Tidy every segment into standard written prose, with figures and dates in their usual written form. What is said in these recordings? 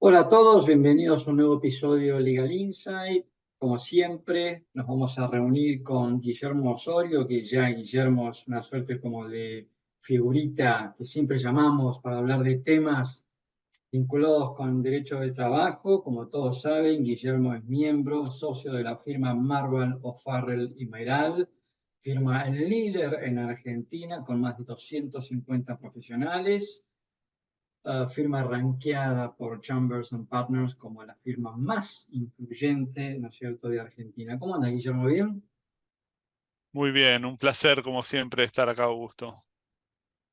Hola a todos, bienvenidos a un nuevo episodio de Legal Insight. Como siempre, nos vamos a reunir con Guillermo Osorio, que ya Guillermo es una suerte como de figurita que siempre llamamos para hablar de temas vinculados con derecho del trabajo. Como todos saben, Guillermo es miembro, socio de la firma Marval, O'Farrell y Mayral, firma líder en Argentina con más de 250 profesionales. Firma rankeada por Chambers and Partners como la firma más influyente, ¿no es cierto?, de Argentina. ¿Cómo anda, Guillermo? ¿Bien? Muy bien, un placer como siempre estar acá, Augusto.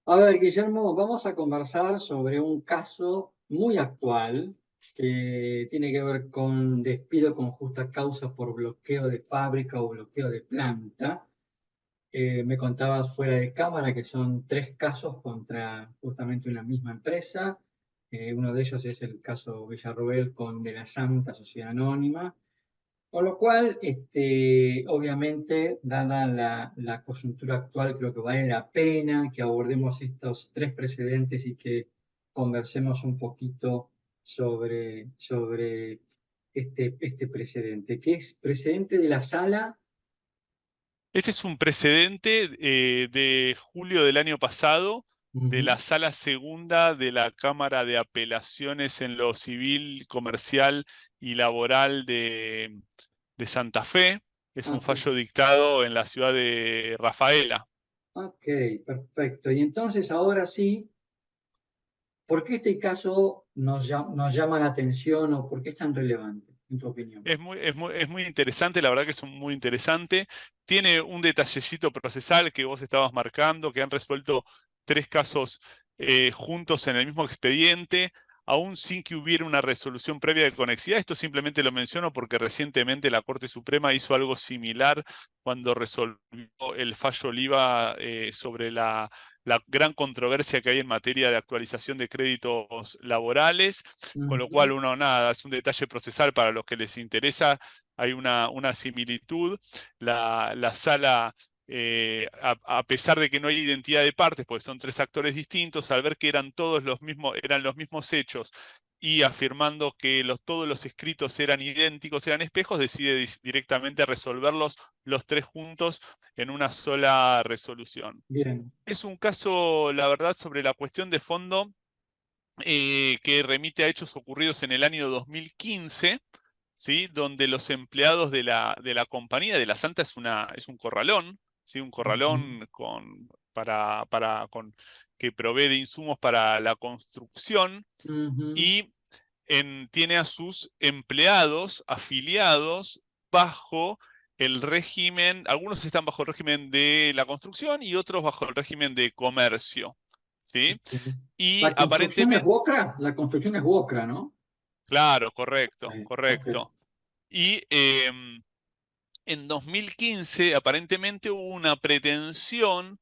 A ver, Guillermo, vamos a conversar sobre un caso muy actual que tiene que ver con despido con justa causa por bloqueo de fábrica o bloqueo de planta. Me contabas fuera de cámara que son tres casos contra justamente una misma empresa. Uno de ellos es el caso Villarroel con De la Santa Sociedad Anónima. Con lo cual, obviamente, dada la coyuntura actual, creo que vale la pena que abordemos estos tres precedentes y que conversemos un poquito sobre este precedente, que es precedente de la sala. Este es un precedente de julio del año pasado de Ujú. la Sala Segunda de la Cámara de Apelaciones en lo Civil, Comercial y Laboral de Santa Fe. Es un Ok, fallo dictado en la ciudad de Rafaela. ok, perfecto. Y entonces, ahora sí, ¿por qué este caso nos llama la atención o por qué es tan relevante, en tu opinión? Es muy interesante, la verdad que es muy interesante. Tiene un detallecito procesal que vos estabas marcando, que han resuelto tres casos juntos en el mismo expediente, aún sin que hubiera una resolución previa de conexidad. Esto simplemente lo menciono porque recientemente la Corte Suprema hizo algo similar cuando resolvió el fallo Oliva sobre la gran controversia que hay en materia de actualización de créditos laborales. Con lo cual Ujú. uno nada, es un detalle procesal para los que les interesa, hay una similitud. La sala, a pesar de que no hay identidad de partes, porque son tres actores distintos, al ver que eran todos los mismos, eran los mismos hechos y afirmando que todos los escritos eran idénticos, eran espejos, decide directamente resolverlos los tres juntos en una sola resolución. Bien. Es un caso, la verdad, sobre la cuestión de fondo que remite a hechos ocurridos en el año 2015, ¿sí? Donde los empleados de la compañía de la Santa es un corralón, ¿sí? Un Ujú. corralón que provee de insumos para la construcción Ujú. y tiene a sus empleados afiliados bajo el régimen, algunos están bajo el régimen de la construcción y otros bajo el régimen de comercio, ¿sí? Y La construcción es aparentemente, Wokra, la construcción es Wokra, ¿no? claro, correcto, Ok, ok. correcto. Y en 2015 aparentemente hubo una pretensión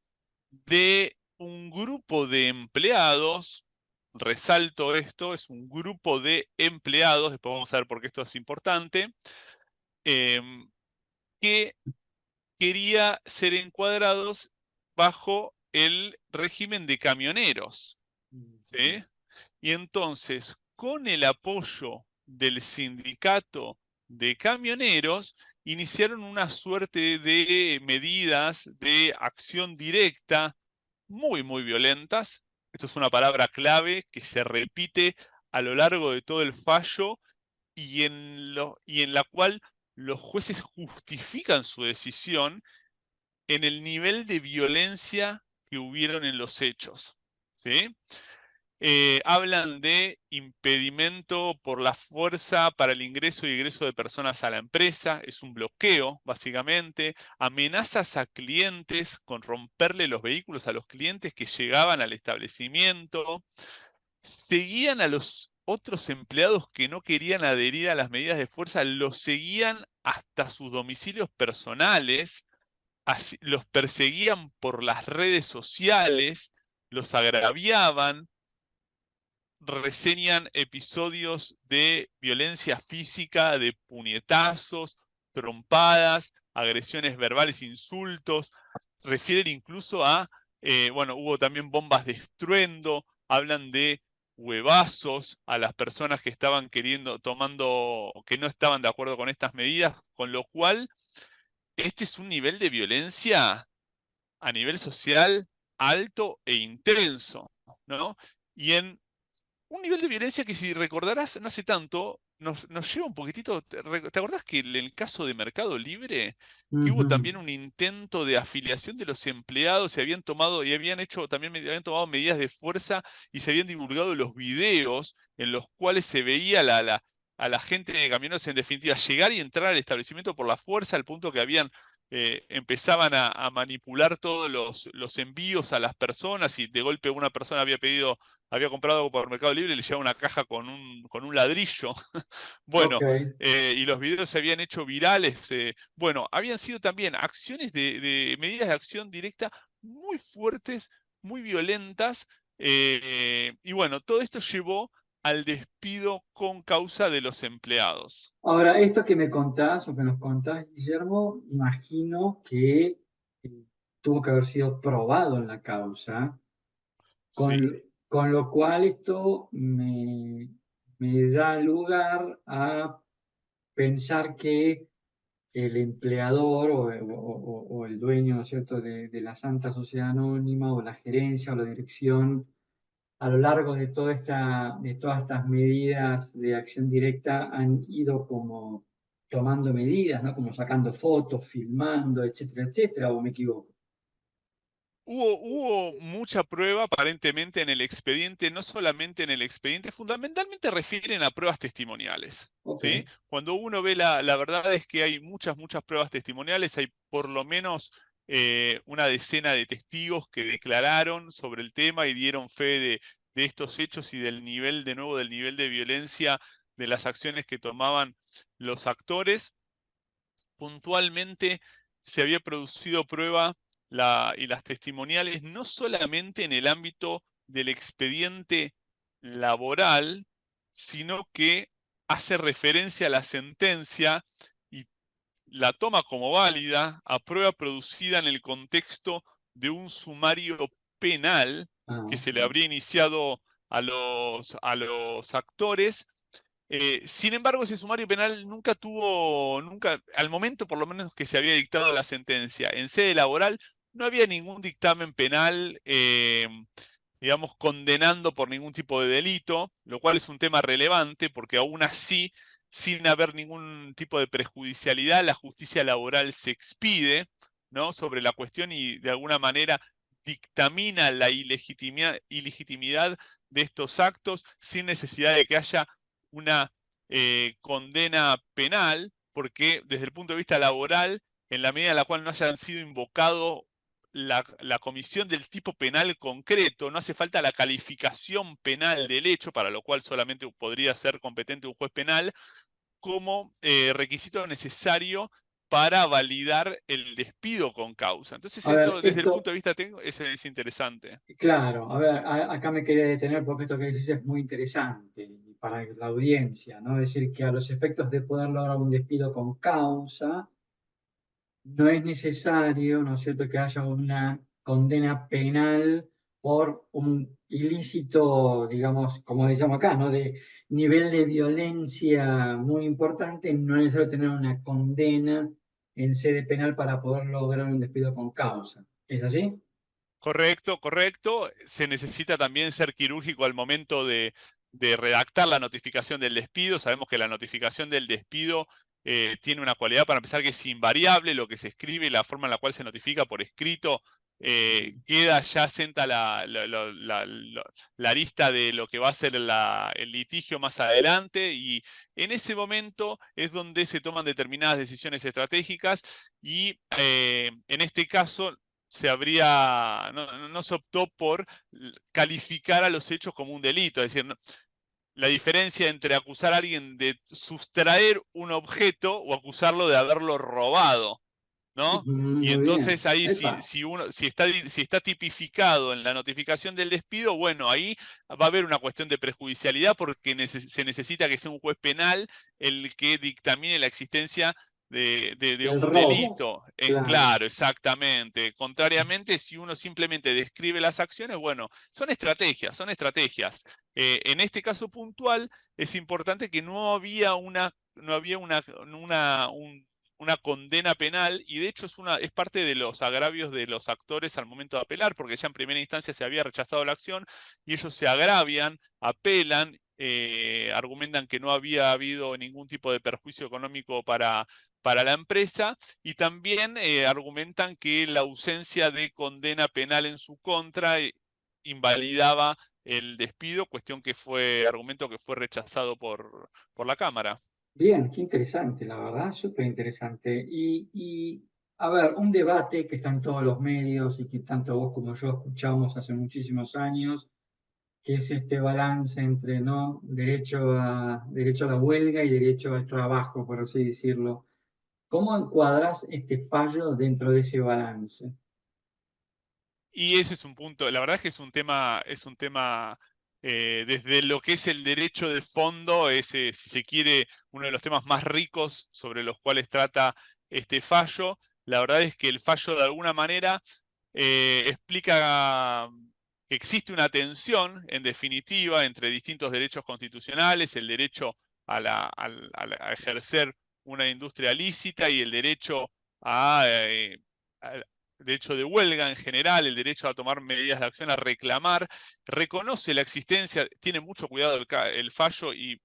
de un grupo de empleados, resalto esto, es un grupo de empleados, después vamos a ver por qué esto es importante, em, que quería ser encuadrados bajo el régimen de camioneros, Ujú. ¿sí? Y entonces, con el apoyo del sindicato de camioneros, iniciaron una suerte de medidas de acción directa muy, muy violentas. Esto es una palabra clave que se repite a lo largo de todo el fallo y en la cual los jueces justifican su decisión en el nivel de violencia que hubieron en los hechos. ¿Sí? Hablan de impedimento por la fuerza para el ingreso y egreso de personas a la empresa, es un bloqueo, básicamente, amenazas a clientes con romperle los vehículos a los clientes que llegaban al establecimiento, seguían a los otros empleados que no querían adherir a las medidas de fuerza, los seguían hasta sus domicilios personales, los perseguían por las redes sociales, los agraviaban, reseñan episodios de violencia física, de puñetazos, trompadas, agresiones verbales, insultos, refieren incluso a, bueno, hubo también bombas de estruendo, hablan de huevazos a las personas que estaban que no estaban de acuerdo con estas medidas, con lo cual este es un nivel de violencia a nivel social alto e intenso, ¿no? Y en un nivel de violencia que, si recordarás, no hace tanto, nos lleva un poquitito. ¿Te acordás que en el caso de Mercado Libre, que hubo Ujú. también un intento de afiliación de los empleados y habían tomado y habían hecho también habían tomado medidas de fuerza y se habían divulgado los videos en los cuales se veía a la gente de camioneros, en definitiva, llegar y entrar al establecimiento por la fuerza, al punto que empezaban a manipular todos los envíos a las personas, y de golpe una persona había comprado algo por Mercado Libre y le llevaba una caja con un ladrillo. Ok. Bueno, y los videos se habían hecho virales. Bueno, habían sido también acciones de medidas de acción directa muy fuertes, muy violentas. Y bueno, todo esto llevó al despido con causa de los empleados. Ahora, esto que me contás o que nos contás, Guillermo, imagino que tuvo que haber sido probado en la causa, con, Sí. con lo cual esto me da lugar a pensar que el empleador o el dueño, ¿no es cierto?, de la Santa Sociedad Anónima, o la gerencia o la dirección, a lo largo de todas estas medidas de acción directa, han ido como tomando medidas, ¿no? Como sacando fotos, filmando, etcétera, etcétera, ¿o me equivoco? Hubo mucha prueba aparentemente en el expediente, no solamente en el expediente, fundamentalmente refieren a pruebas testimoniales, Ok. ¿sí? Cuando uno ve la verdad es que hay muchas pruebas testimoniales, hay por lo menos una decena de testigos que declararon sobre el tema y dieron fe de estos hechos y del nivel, de nuevo, del nivel de violencia de las acciones que tomaban los actores. Puntualmente se había producido prueba y las testimoniales no solamente en el ámbito del expediente laboral, sino que hace referencia a la sentencia y la toma como válida a prueba producida en el contexto de un sumario penal Ah, que ok. se le habría iniciado a los actores. Sin embargo, ese sumario penal nunca, al momento por lo menos que se había dictado la sentencia, en sede laboral, no había ningún dictamen penal, digamos, condenando por ningún tipo de delito, lo cual es un tema relevante porque aún así, sin haber ningún tipo de prejudicialidad, la justicia laboral se expide, ¿no?, sobre la cuestión y de alguna manera dictamina la ilegitimidad de estos actos sin necesidad de que haya una condena penal, porque desde el punto de vista laboral, en la medida en la cual no hayan sido invocado la comisión del tipo penal concreto, no hace falta la calificación penal del hecho, para lo cual solamente podría ser competente un juez penal, como requisito necesario para validar el despido con causa. Entonces A ver, esto, desde el punto esto, de vista técnico, es interesante. claro, a ver, acá me quería detener porque esto que decís es muy interesante para la audiencia, ¿no? Es decir, que a los efectos de poder lograr un despido con causa, no es necesario, ¿no es cierto?, que haya una condena penal por un ilícito, digamos, como decíamos acá, ¿no?, de nivel de violencia muy importante. No es necesario tener una condena en sede penal para poder lograr un despido con causa. ¿Es así? Correcto, correcto. Se necesita también ser quirúrgico al momento de redactar la notificación del despido. Sabemos que la notificación del despido tiene una cualidad, para empezar, que es invariable. Lo que se escribe y la forma en la cual se notifica por escrito, queda ya senta la lista de lo que va a ser el litigio más adelante, y en ese momento es donde se toman determinadas decisiones estratégicas y en este caso no se optó por calificar a los hechos como un delito. Es decir, la diferencia entre acusar a alguien de sustraer un objeto o acusarlo de haberlo robado, ¿no? Ujú, Y muy entonces bien. ahí, Epa. si está tipificado en la notificación del despido, bueno, ahí va a haber una cuestión de prejudicialidad, porque se necesita que sea un juez penal el que dictamine la existencia de del un robo, delito. claro. Claro, exactamente. Contrariamente, si uno simplemente describe las acciones, bueno, son estrategias, son estrategias. En este caso puntual, es importante que no había una condena penal, y de hecho es parte de los agravios de los actores al momento de apelar, porque ya en primera instancia se había rechazado la acción y ellos se agravian, apelan, argumentan que no había habido ningún tipo de perjuicio económico para la empresa, y también argumentan que la ausencia de condena penal en su contra invalidaba el despido, argumento que fue rechazado por la Cámara. Bien, qué interesante, la verdad, súper interesante. A ver, un debate que está en todos los medios y que tanto vos como yo escuchamos hace muchísimos años, que es este balance entre, ¿no?, derecho a la huelga y derecho al trabajo, por así decirlo. ¿Cómo encuadras este fallo dentro de ese balance? Y ese es un punto, la verdad es que es un tema desde lo que es el derecho de fondo, si se quiere, uno de los temas más ricos sobre los cuales trata este fallo. La verdad es que el fallo de alguna manera explica que existe una tensión, en definitiva, entre distintos derechos constitucionales, el derecho a ejercer una industria lícita y el derecho a derecho de huelga en general, el derecho a tomar medidas de acción, a reclamar. Reconoce la existencia, tiene mucho cuidado el fallo, y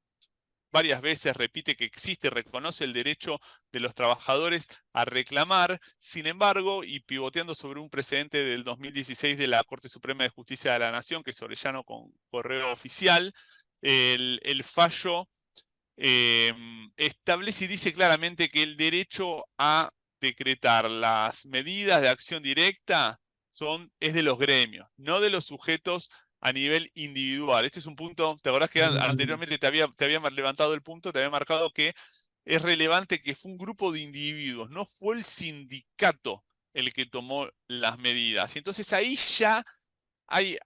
varias veces repite que existe, reconoce el derecho de los trabajadores a reclamar. Sin embargo, y pivoteando sobre un precedente del 2016 de la Corte Suprema de Justicia de la Nación, que es Orellano con correo oficial, el fallo eh, establece y dice claramente que el derecho a decretar las medidas de acción directa es de los gremios, no de los sujetos a nivel individual. Este es un punto, ¿te acordás que Mm, anteriormente te había levantado el punto, te había marcado que es relevante que fue un grupo de individuos, no fue el sindicato el que tomó las medidas? Y entonces ahí ya hay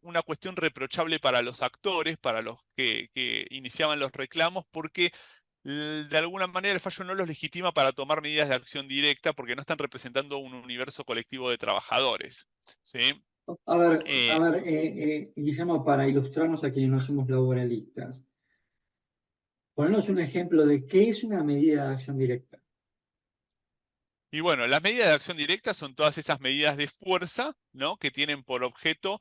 una cuestión reprochable para los actores, para los que iniciaban los reclamos, porque de alguna manera el fallo no los legitima para tomar medidas de acción directa, porque no están representando un universo colectivo de trabajadores. ¿Sí? a Eh, ver, Guillermo, para ilustrarnos a quienes no somos laboralistas, ponernos un ejemplo de qué es una medida de acción directa. y bueno, las medidas de acción directa son todas esas medidas de fuerza, ¿no?, que tienen por objeto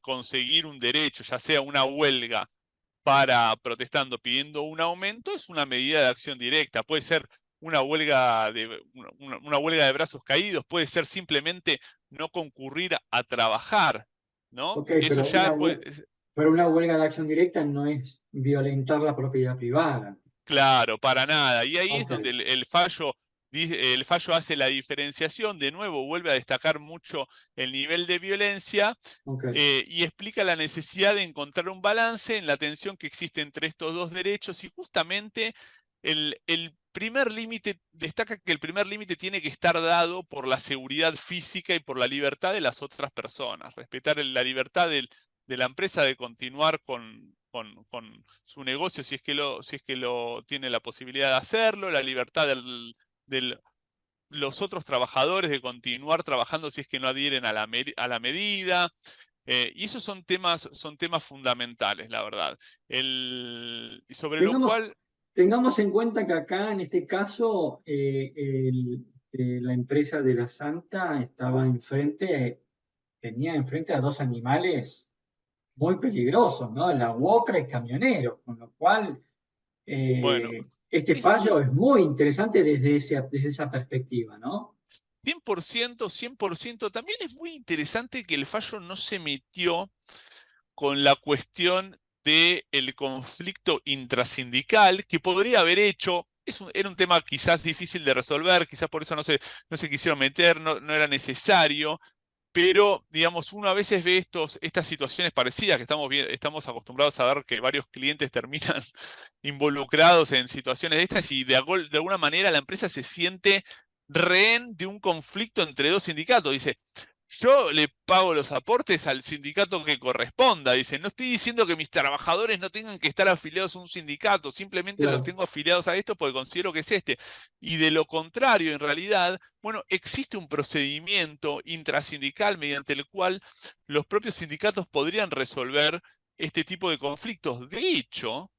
conseguir un derecho, ya sea una huelga para protestando pidiendo un aumento. Es una medida de acción directa. Puede ser una huelga de brazos caídos, puede ser simplemente no concurrir a trabajar, ¿no? Ok, Eso ya puede, pero una huelga de acción directa no es violentar la propiedad privada. claro, para nada. Y ahí es Ok, donde el fallo hace la diferenciación. De nuevo, vuelve a destacar mucho el nivel de violencia, ok. y explica la necesidad de encontrar un balance en la tensión que existe entre estos dos derechos. Y justamente el primer límite, destaca que el primer límite tiene que estar dado por la seguridad física y por la libertad de las otras personas. Respetar la libertad de la empresa de continuar con su negocio, si es que lo tiene la posibilidad de hacerlo, la libertad del los otros trabajadores de continuar trabajando si es que no adhieren a la medida. Y esos son temas fundamentales, la verdad. Y sobre lo Tengamos, cual, tengamos en cuenta que acá, en este caso, la empresa de la Santa tenía enfrente a dos animales muy peligrosos, ¿no? La Wokra y Camionero, con lo cual bueno, este es muy fallo es muy interesante desde esa perspectiva, ¿no? 100%, 100%. También es muy interesante que el fallo no se metió con la cuestión del conflicto intrasindical, que podría haber hecho. Era un tema quizás difícil de resolver, quizás por eso no se quisieron meter, no era necesario. Pero, digamos, uno a veces ve estas situaciones parecidas, que estamos acostumbrados a ver que varios clientes terminan involucrados en situaciones de estas, y de alguna manera la empresa se siente rehén de un conflicto entre dos sindicatos. Dice, yo le pago los aportes al sindicato que corresponda. Dice, no estoy diciendo que mis trabajadores no tengan que estar afiliados a un sindicato, simplemente los Claro. tengo afiliados a esto porque considero que es este. Y de lo contrario, en realidad, bueno, existe un procedimiento intrasindical mediante el cual los propios sindicatos podrían resolver este tipo de conflictos. De hecho,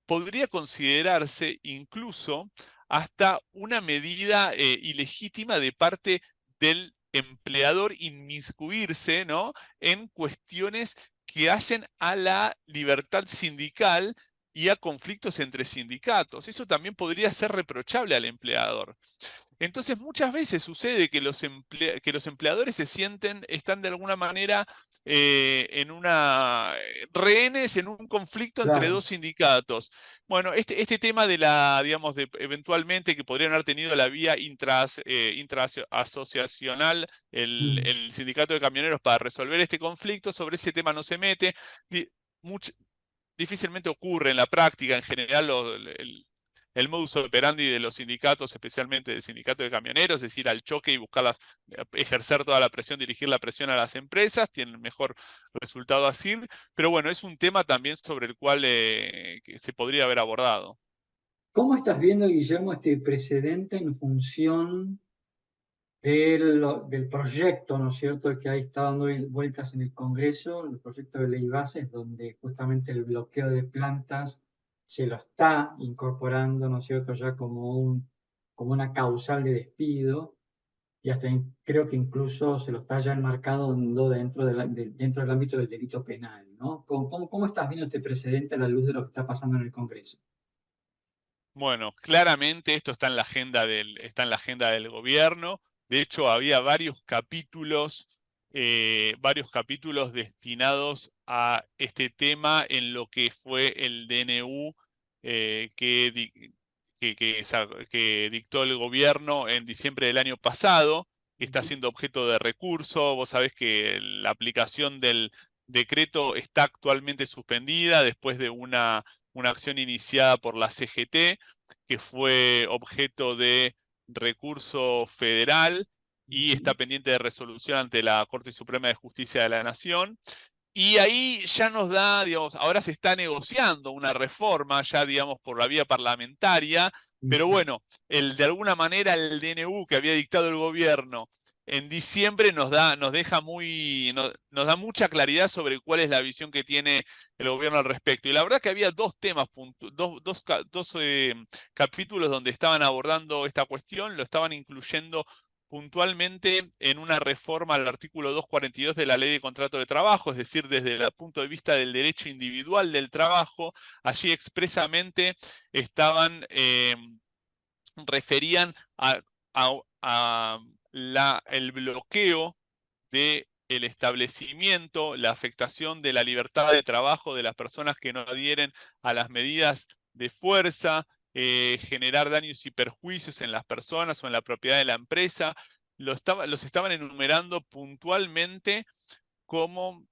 podría considerarse incluso hasta una medida ilegítima de parte del empleador inmiscuirse, ¿no?, en cuestiones que hacen a la libertad sindical y a conflictos entre sindicatos. Eso también podría ser reprochable al empleador. Entonces, muchas veces sucede que que los empleadores se sienten, están de alguna manera rehenes en un conflicto entre Claro. dos sindicatos. Bueno, este tema de la, digamos, de eventualmente que podrían haber tenido la vía intraasociacional, Mm. el sindicato de camioneros para resolver este conflicto, sobre ese tema no se mete. Di- much- Difícilmente ocurre en la práctica, en general el modus operandi de los sindicatos, especialmente del sindicato de camioneros, es ir al choque y buscar ejercer toda la presión, dirigir la presión a las empresas, tienen mejor resultado así, pero bueno, es un tema también sobre el cual que se podría haber abordado. ¿Cómo estás viendo, Guillermo, este precedente en función del proyecto, ¿no es cierto?, que ahí está dando vueltas en el Congreso, el proyecto de ley bases, donde justamente el bloqueo de plantas se lo está incorporando, ¿no es cierto?, ya como una causal de despido, y hasta creo que incluso se lo está ya enmarcando dentro del ámbito del delito penal, ¿no? ¿Cómo estás viendo este precedente a la luz de lo que está pasando en el Congreso? Bueno, claramente esto está en la agenda del gobierno. De hecho, había varios capítulos destinados a este tema en lo que fue el DNU que dictó el gobierno en diciembre del año pasado, que está Ujú. siendo objeto de recurso. Vos sabés que la aplicación del decreto está actualmente suspendida después de una acción iniciada por la CGT, que fue objeto de recurso federal y está Ujú. pendiente de resolución ante la Corte Suprema de Justicia de la Nación. Y ahí ya nos da, digamos, ahora se está negociando una reforma ya, digamos, por la vía parlamentaria, pero Ujú. bueno, de alguna manera el DNU que había dictado el gobierno en diciembre nos da mucha claridad sobre cuál es la visión que tiene el gobierno al respecto. Y la verdad que había dos temas, dos capítulos donde estaban abordando esta cuestión, lo estaban incluyendo puntualmente en una reforma al artículo 242 de la Ley de Contrato de Trabajo, es decir, desde el punto de vista del derecho individual del trabajo. Allí expresamente estaban, referían a el bloqueo de el establecimiento, la afectación de la libertad de trabajo de las personas que no adhieren a las medidas de fuerza, generar daños y perjuicios en las personas o en la propiedad de la empresa. Los estaban enumerando puntualmente como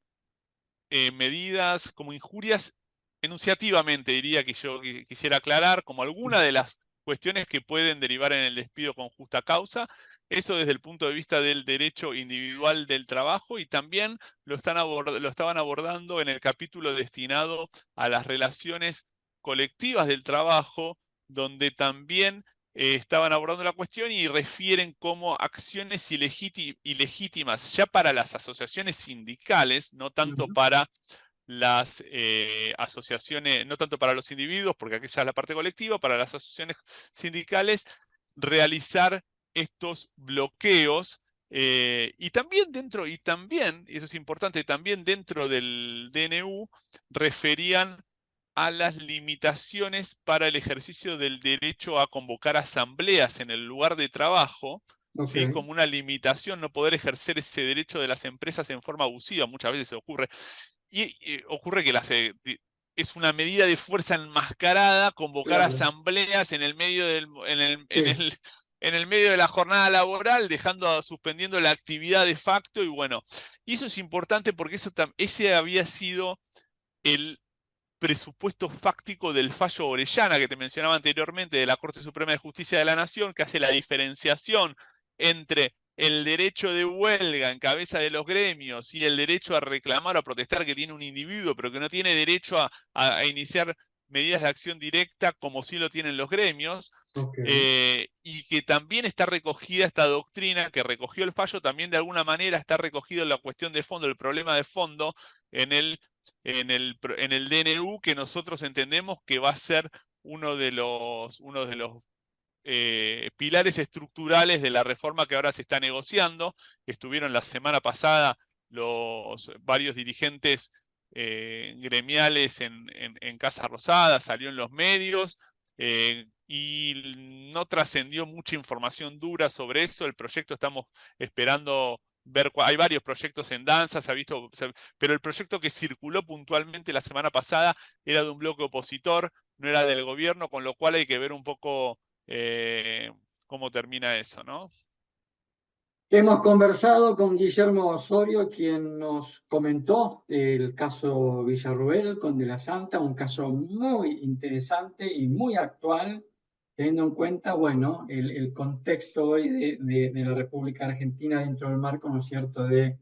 medidas, como injurias, enunciativamente diría que yo quisiera aclarar, como alguna de las cuestiones que pueden derivar en el despido con justa causa. Eso desde el punto de vista del derecho individual del trabajo, y también lo estaban abordando en el capítulo destinado a las relaciones colectivas del trabajo, donde también estaban abordando la cuestión y refieren como acciones ilegítimas ya para las asociaciones sindicales, no tanto Ujú. para las asociaciones, no tanto para los individuos, porque aquella es la parte colectiva, para las asociaciones sindicales, realizar estos bloqueos. Y eso es importante, también dentro del DNU referían a las limitaciones para el ejercicio del derecho a convocar asambleas en el lugar de trabajo, Ok. ¿sí? Como una limitación, no poder ejercer ese derecho de las empresas en forma abusiva. Muchas veces ocurre. Y ocurre que es una medida de fuerza enmascarada convocar Claro. asambleas en el medio Sí. en el medio de la jornada laboral, suspendiendo la actividad de facto. Y bueno, y eso es importante porque ese había sido el presupuesto fáctico del fallo Orellana que te mencionaba anteriormente de la Corte Suprema de Justicia de la Nación, que hace la diferenciación entre el derecho de huelga en cabeza de los gremios y el derecho a reclamar o a protestar que tiene un individuo, pero que no tiene derecho a iniciar medidas de acción directa como sí lo tienen los gremios, Ok. y que también está recogida esta doctrina que recogió el fallo, también de alguna manera está recogido la cuestión de fondo, el problema de fondo en el DNU, que nosotros entendemos que va a ser uno de los pilares estructurales de la reforma que ahora se está negociando. Estuvieron la semana pasada los varios dirigentes gremiales en Casa Rosada, salió en los medios, y no trascendió mucha información dura sobre eso. El proyecto estamos esperando ver, hay varios proyectos en danza, se ha visto, pero el proyecto que circuló puntualmente la semana pasada era de un bloque opositor, no era del gobierno, con lo cual hay que ver un poco eh, cómo termina eso, ¿no? Hemos conversado con Guillermo Osorio, quien nos comentó el caso Villarruel con De la Santa, un caso muy interesante y muy actual, teniendo en cuenta, bueno, el contexto hoy de la República Argentina dentro del marco, ¿no es cierto?, de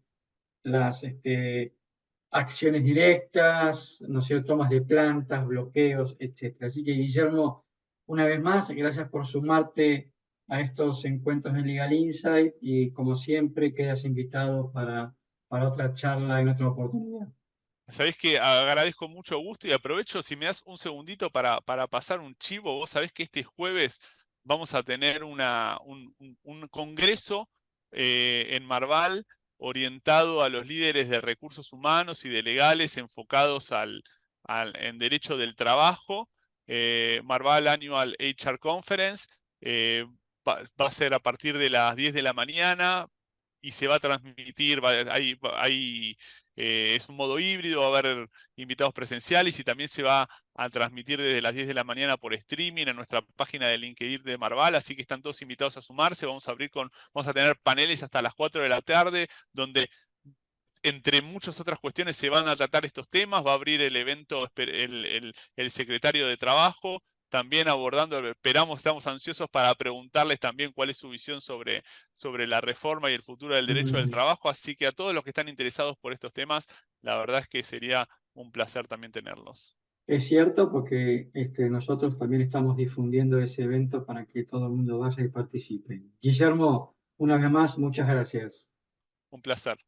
las acciones directas, ¿no es cierto?, tomas de plantas, bloqueos, etcétera. Así que, Guillermo, una vez más, gracias por sumarte a estos encuentros en Legal Insight y, como siempre, quedas invitado para otra charla en otra oportunidad. Sabés que agradezco mucho gusto y aprovecho si me das un segundito para pasar un chivo. Vos sabés que este jueves vamos a tener un congreso en Marval orientado a los líderes de recursos humanos y de legales enfocados en derecho del trabajo. Marval Annual HR Conference. Va a ser a partir de las 10 de la mañana y se va a transmitir, es un modo híbrido, va a haber invitados presenciales y también se va a transmitir desde las 10 de la mañana por streaming en nuestra página de LinkedIn de Marval, así que están todos invitados a sumarse. Vamos a tener paneles hasta las 4 de la tarde, donde entre muchas otras cuestiones se van a tratar estos temas. Va a abrir el evento el secretario de Trabajo, también abordando, estamos ansiosos para preguntarles también cuál es su visión sobre la reforma y el futuro del derecho del Mm. trabajo. Así que a todos los que están interesados por estos temas, la verdad es que sería un placer también tenerlos. Es cierto, porque nosotros también estamos difundiendo ese evento para que todo el mundo vaya y participe. Guillermo, una vez más, muchas gracias. Un placer.